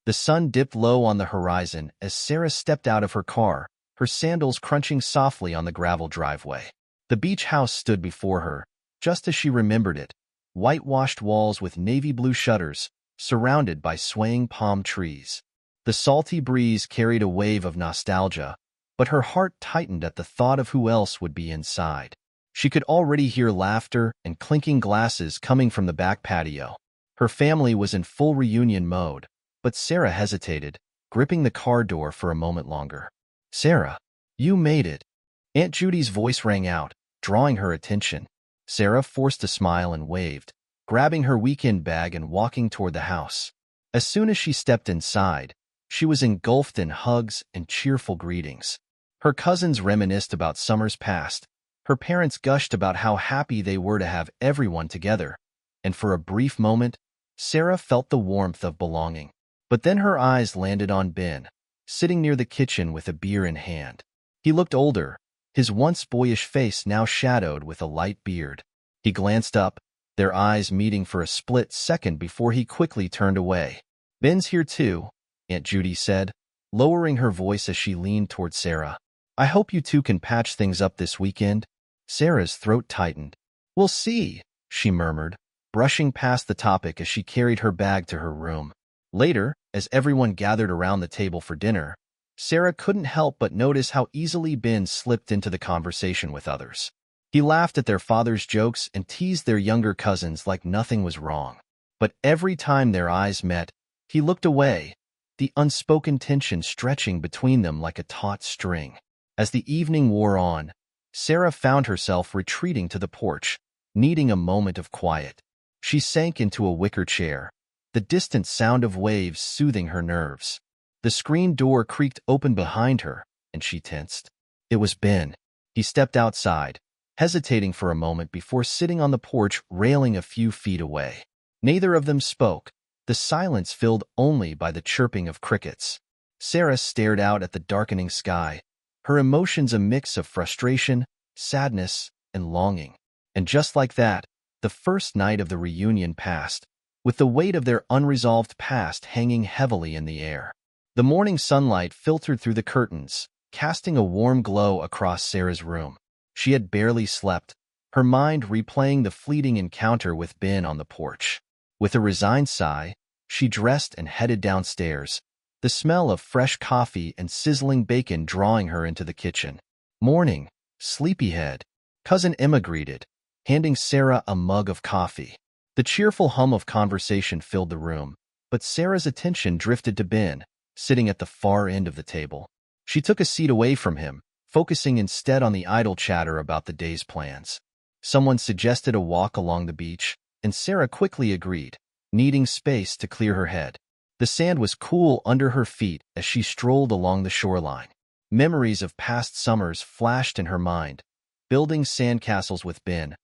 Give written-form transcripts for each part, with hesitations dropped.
The sun dipped low on the horizon as Sarah stepped out of her car, her sandals crunching softly on the gravel driveway. The beach house stood before her, just as she remembered it, whitewashed walls with navy blue shutters, surrounded by swaying palm trees. The salty breeze carried a wave of nostalgia, but her heart tightened at the thought of who else would be inside. She could already hear laughter and clinking glasses coming from the back patio. Her family was in full reunion mode, but Sarah hesitated, gripping the car door for a moment longer. "Sarah, you made it." Aunt Judy's voice rang out, drawing her attention. Sarah forced a smile and waved, grabbing her weekend bag and walking toward the house. As soon as she stepped inside, she was engulfed in hugs and cheerful greetings. Her cousins reminisced about summers past. Her parents gushed about how happy they were to have everyone together, and for a brief moment, Sarah felt the warmth of belonging. But then her eyes landed on Ben, sitting near the kitchen with a beer in hand. He looked older, his once boyish face now shadowed with a light beard. He glanced up, their eyes meeting for a split second before he quickly turned away. "Ben's here too," Aunt Judy said, lowering her voice as she leaned toward Sarah. "I hope you two can patch things up this weekend." Sarah's throat tightened. "We'll see," she murmured, brushing past the topic as she carried her bag to her room. Later, as everyone gathered around the table for dinner, Sarah couldn't help but notice how easily Ben slipped into the conversation with others. He laughed at their father's jokes and teased their younger cousins like nothing was wrong. But every time their eyes met, he looked away, the unspoken tension stretching between them like a taut string. As the evening wore on, Sarah found herself retreating to the porch, needing a moment of quiet. She sank into a wicker chair, the distant sound of waves soothing her nerves. The screen door creaked open behind her, and she tensed. It was Ben. He stepped outside, hesitating for a moment before sitting on the porch railing a few feet away. Neither of them spoke, the silence filled only by the chirping of crickets. Sarah stared out at the darkening sky, her emotions a mix of frustration, sadness, and longing. And just like that, the first night of the reunion passed, with the weight of their unresolved past hanging heavily in the air. The morning sunlight filtered through the curtains, casting a warm glow across Sarah's room. She had barely slept, her mind replaying the fleeting encounter with Ben on the porch. With a resigned sigh, she dressed and headed downstairs, the smell of fresh coffee and sizzling bacon drawing her into the kitchen. "Morning, sleepyhead," Cousin Emma greeted, handing Sarah a mug of coffee. The cheerful hum of conversation filled the room, but Sarah's attention drifted to Ben, sitting at the far end of the table. She took a seat away from him, focusing instead on the idle chatter about the day's plans. Someone suggested a walk along the beach, and Sarah quickly agreed, needing space to clear her head. The sand was cool under her feet as she strolled along the shoreline. Memories of past summers flashed in her mind, building sandcastles with Ben,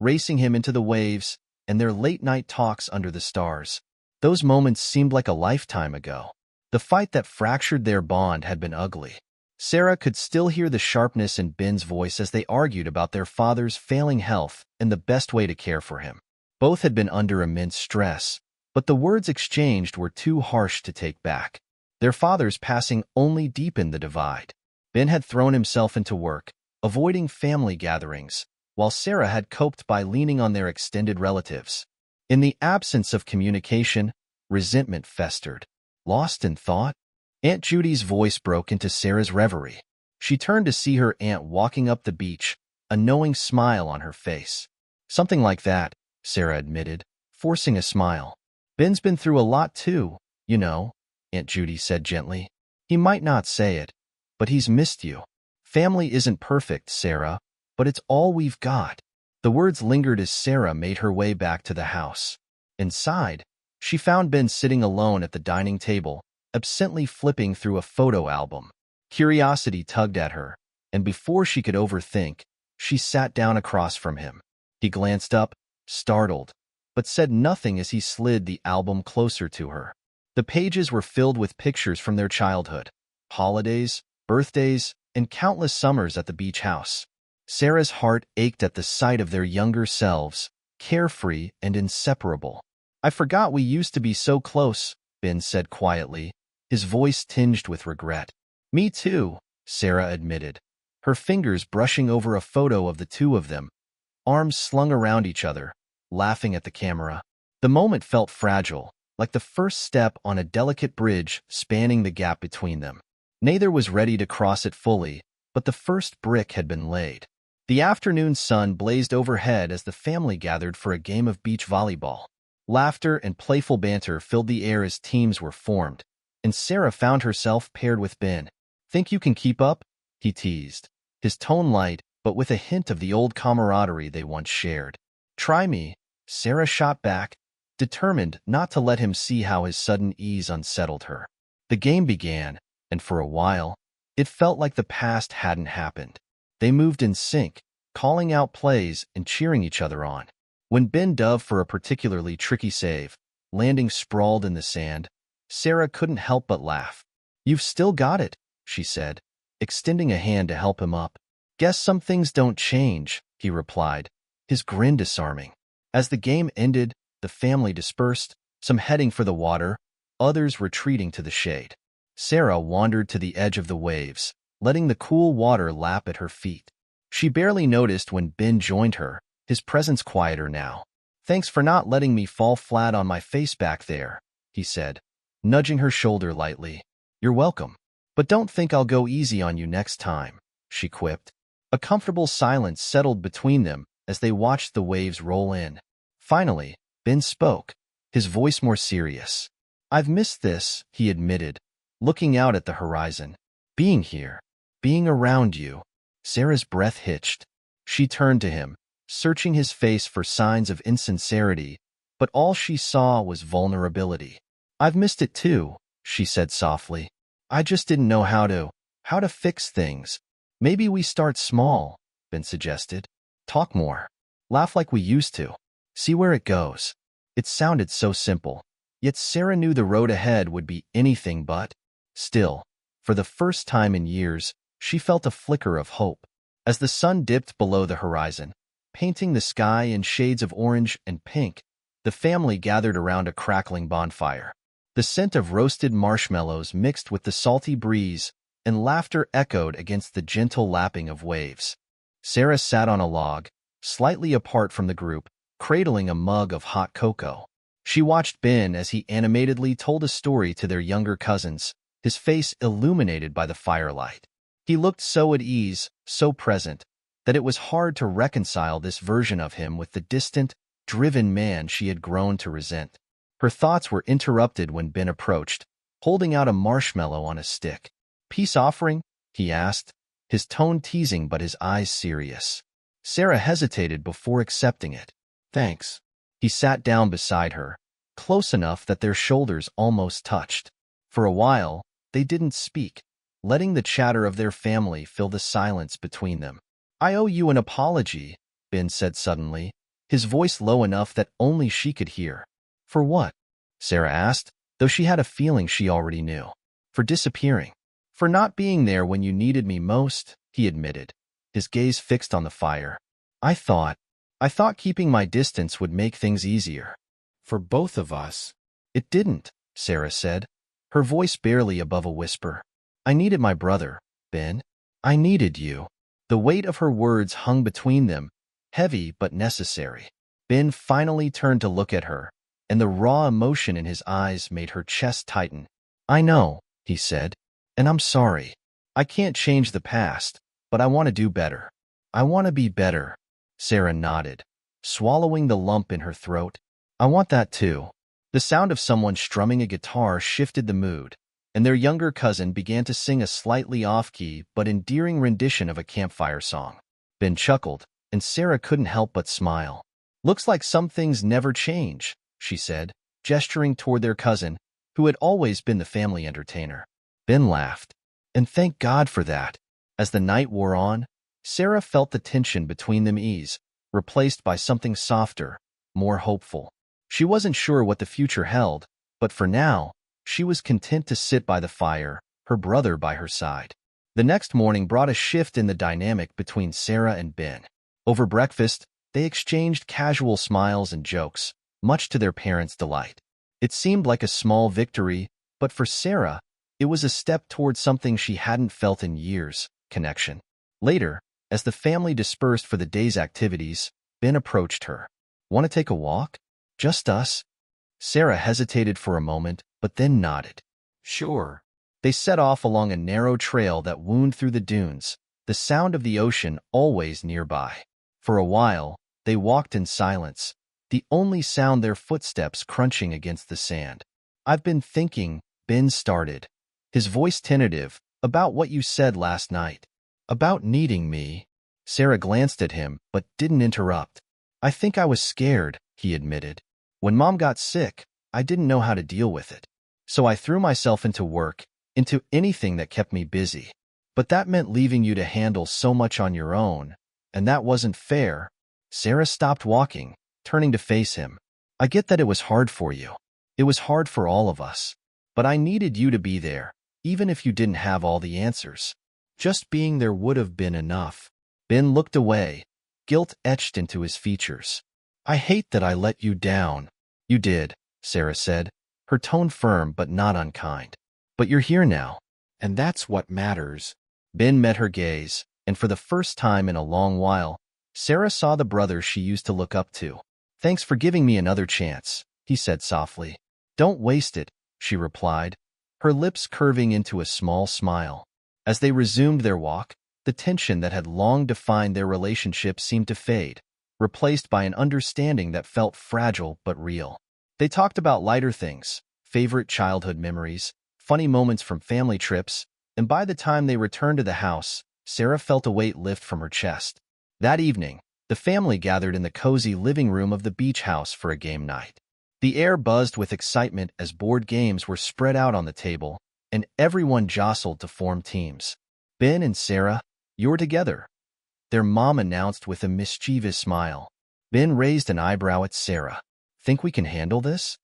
racing him into the waves, and their late-night talks under the stars. Those moments seemed like a lifetime ago. The fight that fractured their bond had been ugly. Sarah could still hear the sharpness in Ben's voice as they argued about their father's failing health and the best way to care for him. Both had been under immense stress, but the words exchanged were too harsh to take back. Their father's passing only deepened the divide. Ben had thrown himself into work, avoiding family gatherings, while Sarah had coped by leaning on their extended relatives. In the absence of communication, resentment festered. Lost in thought, Aunt Judy's voice broke into Sarah's reverie. She turned to see her aunt walking up the beach, a knowing smile on her face. "Something like that," Sarah admitted, forcing a smile. "Ben's been through a lot too, you know," Aunt Judy said gently. "He might not say it, but he's missed you. Family isn't perfect, Sarah, but it's all we've got." The words lingered as Sarah made her way back to the house. Inside, she found Ben sitting alone at the dining table, absently flipping through a photo album. Curiosity tugged at her, and before she could overthink, she sat down across from him. He glanced up, startled, but said nothing as he slid the album closer to her. The pages were filled with pictures from their childhood, holidays, birthdays, and countless summers at the beach house. Sarah's heart ached at the sight of their younger selves, carefree and inseparable. "I forgot we used to be so close," Ben said quietly, his voice tinged with regret. Me too, Sarah admitted, her fingers brushing over a photo of the two of them, arms slung around each other, laughing at the camera. The moment felt fragile, like the first step on a delicate bridge spanning the gap between them. Neither was ready to cross it fully, but the first brick had been laid. The afternoon sun blazed overhead as the family gathered for a game of beach volleyball. Laughter and playful banter filled the air as teams were formed, and Sarah found herself paired with Ben. Think you can keep up? He teased, his tone light, but with a hint of the old camaraderie they once shared. Try me, Sarah shot back, determined not to let him see how his sudden ease unsettled her. The game began, and for a while, it felt like the past hadn't happened. They moved in sync, calling out plays and cheering each other on. When Ben dove for a particularly tricky save, landing sprawled in the sand, Sarah couldn't help but laugh. You've still got it, she said, extending a hand to help him up. Guess some things don't change, he replied, his grin disarming. As the game ended, the family dispersed, some heading for the water, others retreating to the shade. Sarah wandered to the edge of the waves, letting the cool water lap at her feet. She barely noticed when Ben joined her, his presence quieter now. Thanks for not letting me fall flat on my face back there, he said, nudging her shoulder lightly. You're welcome. But don't think I'll go easy on you next time, she quipped. A comfortable silence settled between them as they watched the waves roll in. Finally, Ben spoke, his voice more serious. I've missed this, he admitted, looking out at the horizon. Being here, being around you. Sarah's breath hitched. She turned to him, searching his face for signs of insincerity, but all she saw was vulnerability. I've missed it too, she said softly. I just didn't know how to fix things. Maybe we start small, Ben suggested. Talk more. Laugh like we used to. See where it goes. It sounded so simple, yet Sarah knew the road ahead would be anything but. Still, for the first time in years, she felt a flicker of hope. As the sun dipped below the horizon, painting the sky in shades of orange and pink, the family gathered around a crackling bonfire. The scent of roasted marshmallows mixed with the salty breeze, and laughter echoed against the gentle lapping of waves. Sarah sat on a log, slightly apart from the group, cradling a mug of hot cocoa. She watched Ben as he animatedly told a story to their younger cousins, his face illuminated by the firelight. He looked so at ease, so present, that it was hard to reconcile this version of him with the distant, driven man she had grown to resent. Her thoughts were interrupted when Ben approached, holding out a marshmallow on a stick. Peace offering? He asked, his tone teasing but his eyes serious. Sarah hesitated before accepting it. Thanks. He sat down beside her, close enough that their shoulders almost touched. For a while, they didn't speak, letting the chatter of their family fill the silence between them. I owe you an apology, Ben said suddenly, his voice low enough that only she could hear. For what? Sarah asked, though she had a feeling she already knew. For disappearing. For not being there when you needed me most, he admitted, his gaze fixed on the fire. I thought keeping my distance would make things easier. For both of us. It didn't, Sarah said, her voice barely above a whisper. I needed my brother, Ben. I needed you. The weight of her words hung between them, heavy but necessary. Ben finally turned to look at her, and the raw emotion in his eyes made her chest tighten. I know, he said, and I'm sorry. I can't change the past, but I want to do better. I want to be better. Sarah nodded, swallowing the lump in her throat. I want that too. The sound of someone strumming a guitar shifted the mood, and their younger cousin began to sing a slightly off-key but endearing rendition of a campfire song. Ben chuckled, and Sarah couldn't help but smile. Looks like some things never change, she said, gesturing toward their cousin, who had always been the family entertainer. Ben laughed. And thank God for that. As the night wore on, Sarah felt the tension between them ease, replaced by something softer, more hopeful. She wasn't sure what the future held, but for now, she was content to sit by the fire, her brother by her side. The next morning brought a shift in the dynamic between Sarah and Ben. Over breakfast, they exchanged casual smiles and jokes, much to their parents' delight. It seemed like a small victory, but for Sarah, it was a step toward something she hadn't felt in years: connection. Later, as the family dispersed for the day's activities, Ben approached her. Want to take a walk? Just us? Sarah hesitated for a moment, but then nodded. Sure. They set off along a narrow trail that wound through the dunes, the sound of the ocean always nearby. For a while, they walked in silence, the only sound their footsteps crunching against the sand. I've been thinking, Ben started, his voice tentative, about what you said last night. About needing me. Sarah glanced at him, but didn't interrupt. I think I was scared, he admitted. When Mom got sick, I didn't know how to deal with it. So I threw myself into work, into anything that kept me busy. But that meant leaving you to handle so much on your own, and that wasn't fair. Sarah stopped walking, turning to face him. I get that it was hard for you. It was hard for all of us. But I needed you to be there, even if you didn't have all the answers. Just being there would have been enough. Ben looked away, guilt etched into his features. I hate that I let you down. You did, Sarah said, her tone firm but not unkind. But you're here now, and that's what matters. Ben met her gaze, and for the first time in a long while, Sarah saw the brother she used to look up to. Thanks for giving me another chance, he said softly. Don't waste it, she replied, her lips curving into a small smile. As they resumed their walk, the tension that had long defined their relationship seemed to fade, replaced by an understanding that felt fragile but real. They talked about lighter things, favorite childhood memories, funny moments from family trips, and by the time they returned to the house, Sarah felt a weight lift from her chest. That evening, the family gathered in the cozy living room of the beach house for a game night. The air buzzed with excitement as board games were spread out on the table, and everyone jostled to form teams. Ben and Sarah, you're together, their mom announced with a mischievous smile. Ben raised an eyebrow at Sarah. Think we can handle this?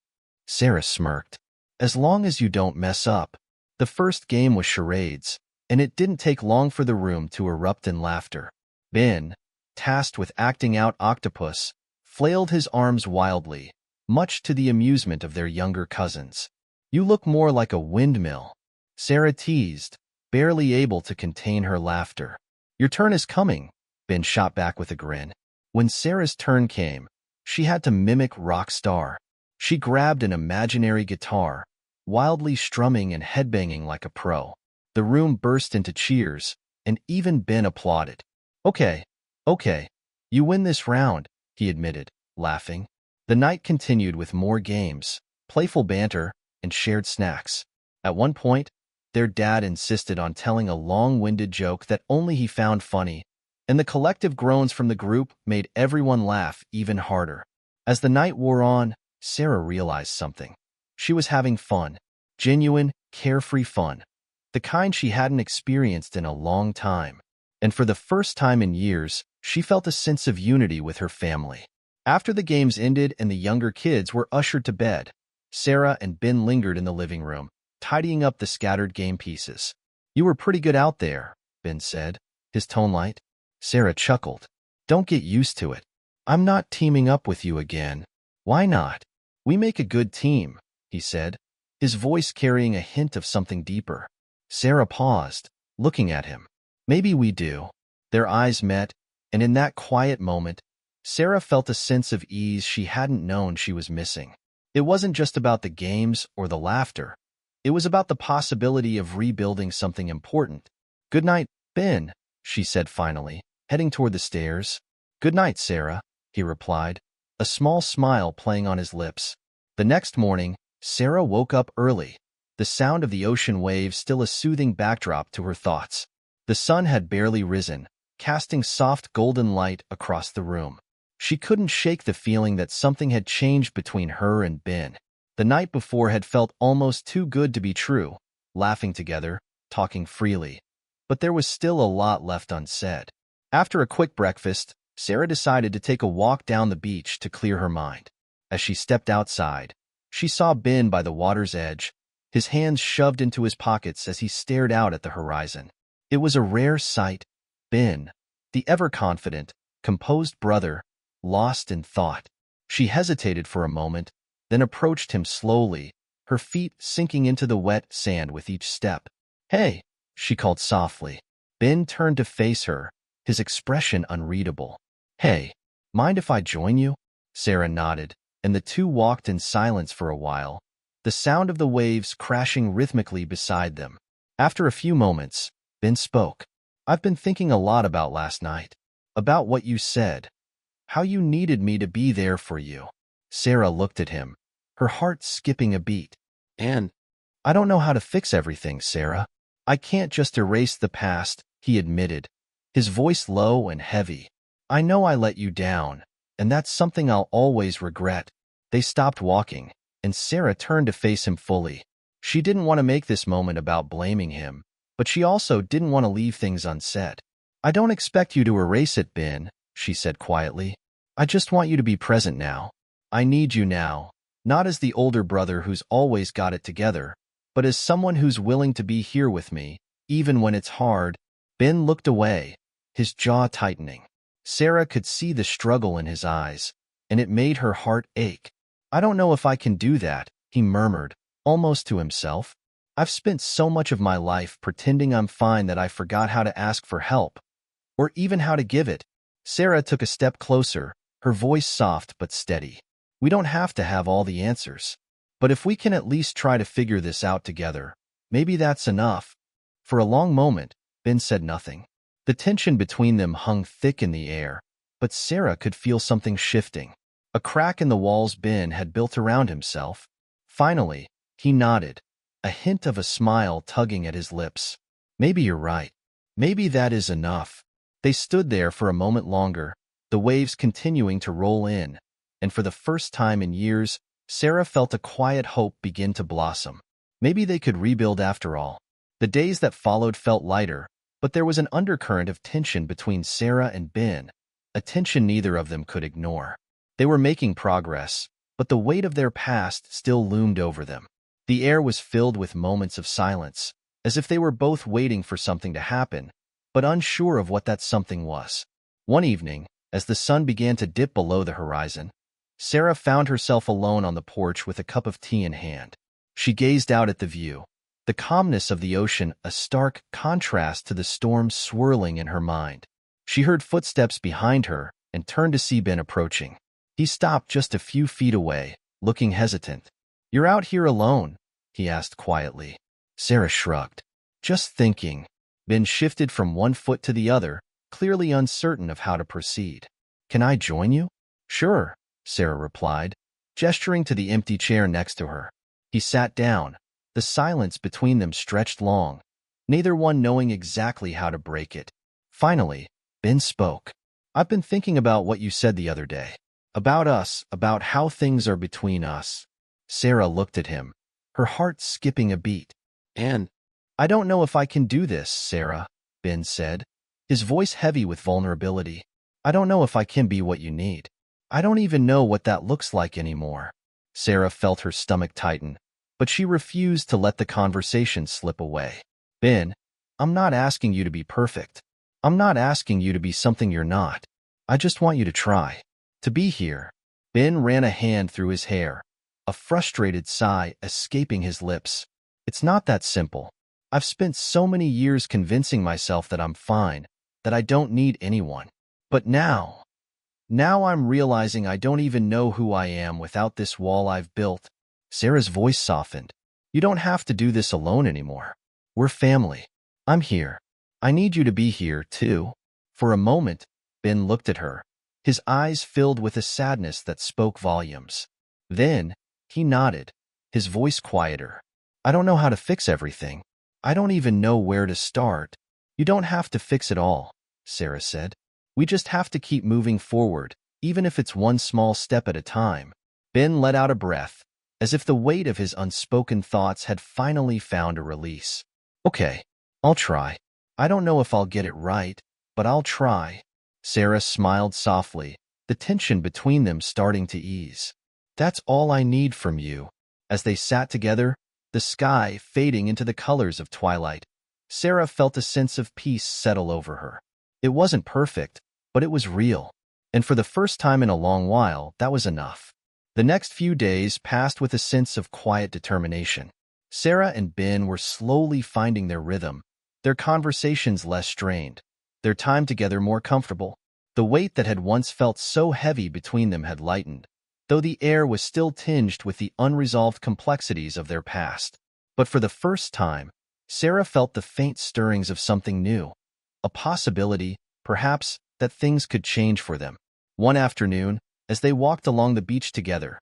Sarah smirked. As long as you don't mess up. The first game was charades, and it didn't take long for the room to erupt in laughter. Ben, tasked with acting out Octopus, flailed his arms wildly, much to the amusement of their younger cousins. You look more like a windmill, Sarah teased, barely able to contain her laughter. Your turn is coming, Ben shot back with a grin. When Sarah's turn came, she had to mimic rock star. She grabbed an imaginary guitar, wildly strumming and headbanging like a pro. The room burst into cheers, and even Ben applauded. Okay, you win this round, he admitted, laughing. The night continued with more games, playful banter, and shared snacks. At one point, their dad insisted on telling a long-winded joke that only he found funny, and the collective groans from the group made everyone laugh even harder. As the night wore on, Sarah realized something. She was having fun, genuine, carefree fun, the kind she hadn't experienced in a long time. And for the first time in years, she felt a sense of unity with her family. After the games ended and the younger kids were ushered to bed, Sarah and Ben lingered in the living room, tidying up the scattered game pieces. You were pretty good out there, Ben said, his tone light. Sarah chuckled. Don't get used to it. I'm not teaming up with you again. Why not? We make a good team, he said, his voice carrying a hint of something deeper. Sarah paused, looking at him. Maybe we do. Their eyes met, and in that quiet moment, Sarah felt a sense of ease she hadn't known she was missing. It wasn't just about the games or the laughter. It was about the possibility of rebuilding something important. Good night, Ben, she said finally, heading toward the stairs. Good night, Sarah, he replied, a small smile playing on his lips. The next morning, Sarah woke up early, the sound of the ocean waves still a soothing backdrop to her thoughts. The sun had barely risen, casting soft golden light across the room. She couldn't shake the feeling that something had changed between her and Ben. The night before had felt almost too good to be true, laughing together, talking freely. But there was still a lot left unsaid. After a quick breakfast, Sarah decided to take a walk down the beach to clear her mind. As she stepped outside, she saw Ben by the water's edge, his hands shoved into his pockets as he stared out at the horizon. It was a rare sight. Ben, the ever-confident, composed brother, lost in thought. She hesitated for a moment, then approached him slowly, her feet sinking into the wet sand with each step. "Hey," she called softly. Ben turned to face her, his expression unreadable. "Hey, mind if I join you?" Sarah nodded, and the two walked in silence for a while, the sound of the waves crashing rhythmically beside them. After a few moments, Ben spoke. "I've been thinking a lot about last night, about what you said, how you needed me to be there for you." Sarah looked at him, her heart skipping a beat. "And I don't know how to fix everything, Sarah. I can't just erase the past," he admitted, his voice low and heavy. "I know I let you down, and that's something I'll always regret." They stopped walking, and Sarah turned to face him fully. She didn't want to make this moment about blaming him, but she also didn't want to leave things unsaid. "I don't expect you to erase it, Ben," she said quietly. "I just want you to be present now. I need you now, not as the older brother who's always got it together, but as someone who's willing to be here with me, even when it's hard." Ben looked away, his jaw tightening. Sarah could see the struggle in his eyes, and it made her heart ache. "I don't know if I can do that," he murmured, almost to himself. "I've spent so much of my life pretending I'm fine that I forgot how to ask for help, or even how to give it." Sarah took a step closer, her voice soft but steady. "We don't have to have all the answers, but if we can at least try to figure this out together, maybe that's enough." For a long moment, Ben said nothing. The tension between them hung thick in the air, but Sarah could feel something shifting. A crack in the walls Ben had built around himself. Finally, he nodded, a hint of a smile tugging at his lips. "Maybe you're right. Maybe that is enough." They stood there for a moment longer, the waves continuing to roll in, and for the first time in years, Sarah felt a quiet hope begin to blossom. Maybe they could rebuild after all. The days that followed felt lighter, but there was an undercurrent of tension between Sarah and Ben, a tension neither of them could ignore. They were making progress, but the weight of their past still loomed over them. The air was filled with moments of silence, as if they were both waiting for something to happen, but unsure of what that something was. One evening, as the sun began to dip below the horizon, Sarah found herself alone on the porch with a cup of tea in hand. She gazed out at the view, the calmness of the ocean a stark contrast to the storm swirling in her mind. She heard footsteps behind her and turned to see Ben approaching. He stopped just a few feet away, looking hesitant. "You're out here alone?" he asked quietly. Sarah shrugged. "Just thinking." Ben shifted from one foot to the other, clearly uncertain of how to proceed. "Can I join you?" "Sure," Sarah replied, gesturing to the empty chair next to her. He sat down. The silence between them stretched long, neither one knowing exactly how to break it. Finally, Ben spoke. "I've been thinking about what you said the other day. About us, about how things are between us." Sarah looked at him, her heart skipping a beat. "And I don't know if I can do this, Sarah," Ben said, his voice heavy with vulnerability. "I don't know if I can be what you need. I don't even know what that looks like anymore." Sarah felt her stomach tighten, but she refused to let the conversation slip away. "Ben, I'm not asking you to be perfect. I'm not asking you to be something you're not. I just want you to try. To be here." Ben ran a hand through his hair, a frustrated sigh escaping his lips. "It's not that simple. I've spent so many years convincing myself that I'm fine, that I don't need anyone. But now I'm realizing I don't even know who I am without this wall I've built." Sarah's voice softened. "You don't have to do this alone anymore. We're family. I'm here. I need you to be here, too." For a moment, Ben looked at her, his eyes filled with a sadness that spoke volumes. Then, he nodded, his voice quieter. "I don't know how to fix everything. I don't even know where to start." "You don't have to fix it all," Sarah said. "We just have to keep moving forward, even if it's one small step at a time." Ben let out a breath, as if the weight of his unspoken thoughts had finally found a release. "Okay, I'll try. I don't know if I'll get it right, but I'll try." Sarah smiled softly, the tension between them starting to ease. "That's all I need from you." As they sat together, the sky fading into the colors of twilight, Sarah felt a sense of peace settle over her. It wasn't perfect, but it was real. And for the first time in a long while, that was enough. The next few days passed with a sense of quiet determination. Sarah and Ben were slowly finding their rhythm, their conversations less strained, their time together more comfortable. The weight that had once felt so heavy between them had lightened, though the air was still tinged with the unresolved complexities of their past. But for the first time, Sarah felt the faint stirrings of something new, a possibility, perhaps, that things could change for them. One afternoon, as they walked along the beach together,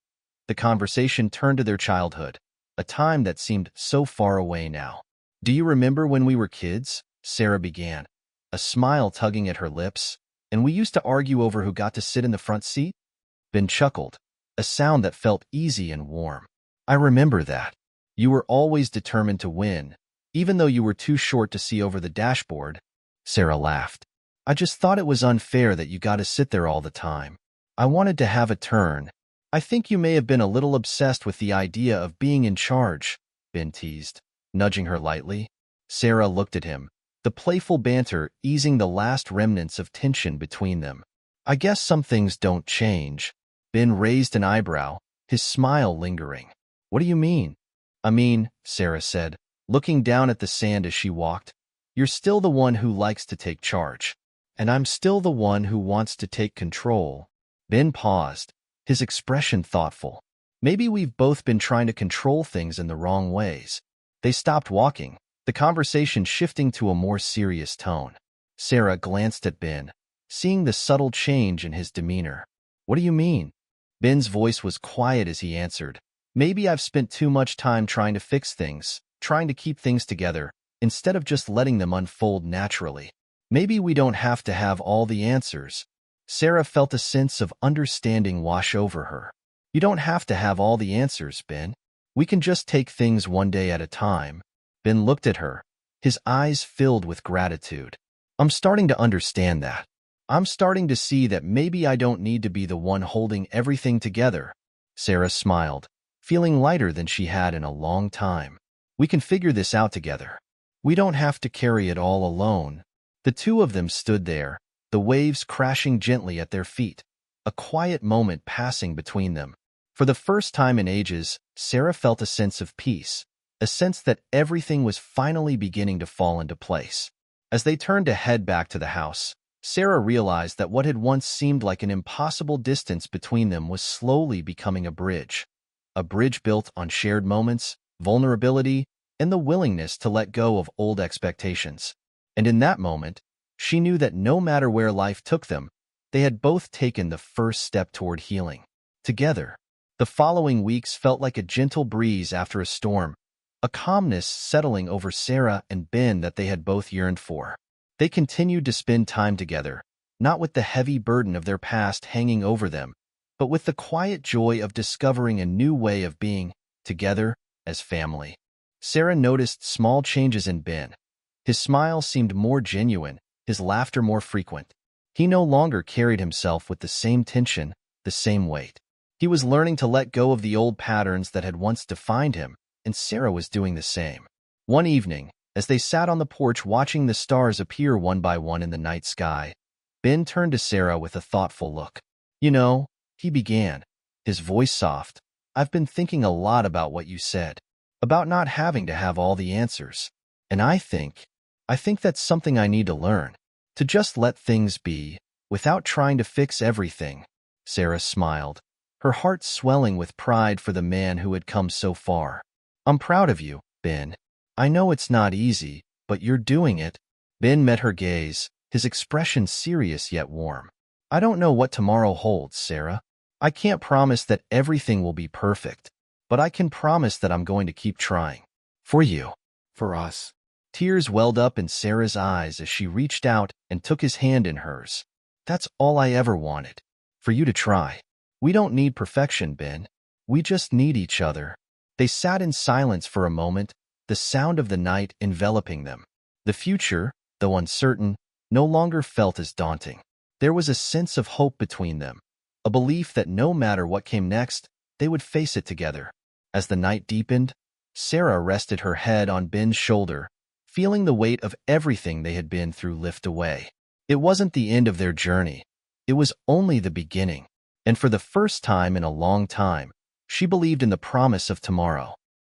the conversation turned to their childhood, a time that seemed so far away now. "Do you remember when we were kids?" Sarah began, a smile tugging at her lips. "And we used to argue over who got to sit in the front seat?" Ben chuckled, a sound that felt easy and warm. "I remember that. You were always determined to win, even though you were too short to see over the dashboard." Sarah laughed. "I just thought it was unfair that you got to sit there all the time. I wanted to have a turn." "I think you may have been a little obsessed with the idea of being in charge," Ben teased, nudging her lightly. Sarah looked at him, the playful banter easing the last remnants of tension between them. "I guess some things don't change." Ben raised an eyebrow, his smile lingering. "What do you mean?" "I mean," Sarah said, looking down at the sand as she walked, "you're still the one who likes to take charge. And I'm still the one who wants to take control." Ben paused, his expression thoughtful. "Maybe we've both been trying to control things in the wrong ways." They stopped walking, the conversation shifting to a more serious tone. Sarah glanced at Ben, seeing the subtle change in his demeanor. "What do you mean?" Ben's voice was quiet as he answered, "Maybe I've spent too much time trying to fix things, trying to keep things together, instead of just letting them unfold naturally. Maybe we don't have to have all the answers." Sarah felt a sense of understanding wash over her. "You don't have to have all the answers, Ben. We can just take things one day at a time." Ben looked at her, his eyes filled with gratitude. "I'm starting to understand that. I'm starting to see that maybe I don't need to be the one holding everything together." Sarah smiled, feeling lighter than she had in a long time. "We can figure this out together. We don't have to carry it all alone." The two of them stood there, the waves crashing gently at their feet, a quiet moment passing between them. For the first time in ages, Sarah felt a sense of peace, a sense that everything was finally beginning to fall into place. As they turned to head back to the house, Sarah realized that what had once seemed like an impossible distance between them was slowly becoming a bridge built on shared moments, vulnerability, and the willingness to let go of old expectations. And in that moment, she knew that no matter where life took them, they had both taken the first step toward healing. Together, the following weeks felt like a gentle breeze after a storm, a calmness settling over Sarah and Ben that they had both yearned for. They continued to spend time together, not with the heavy burden of their past hanging over them, but with the quiet joy of discovering a new way of being together as family. Sarah noticed small changes in Ben. His smile seemed more genuine, his laughter more frequent. He no longer carried himself with the same tension, the same weight. He was learning to let go of the old patterns that had once defined him, and Sarah was doing the same. One evening, as they sat on the porch watching the stars appear one by one in the night sky, Ben turned to Sarah with a thoughtful look. "You know," he began, his voice soft, "I've been thinking a lot about what you said, about not having to have all the answers. And I think that's something I need to learn, to just let things be, without trying to fix everything." Sarah smiled, her heart swelling with pride for the man who had come so far. "I'm proud of you, Ben. I know it's not easy, but you're doing it." Ben met her gaze, his expression serious yet warm. "I don't know what tomorrow holds, Sarah. I can't promise that everything will be perfect, but I can promise that I'm going to keep trying. For you. For us." Tears welled up in Sarah's eyes as she reached out and took his hand in hers. "That's all I ever wanted. For you to try. We don't need perfection, Ben. We just need each other." They sat in silence for a moment, the sound of the night enveloping them. The future, though uncertain, no longer felt as daunting. There was a sense of hope between them, a belief that no matter what came next, they would face it together. As the night deepened, Sarah rested her head on Ben's shoulder, feeling the weight of everything they had been through lift away. It wasn't the end of their journey. It was only the beginning. And for the first time in a long time, she believed in the promise of tomorrow.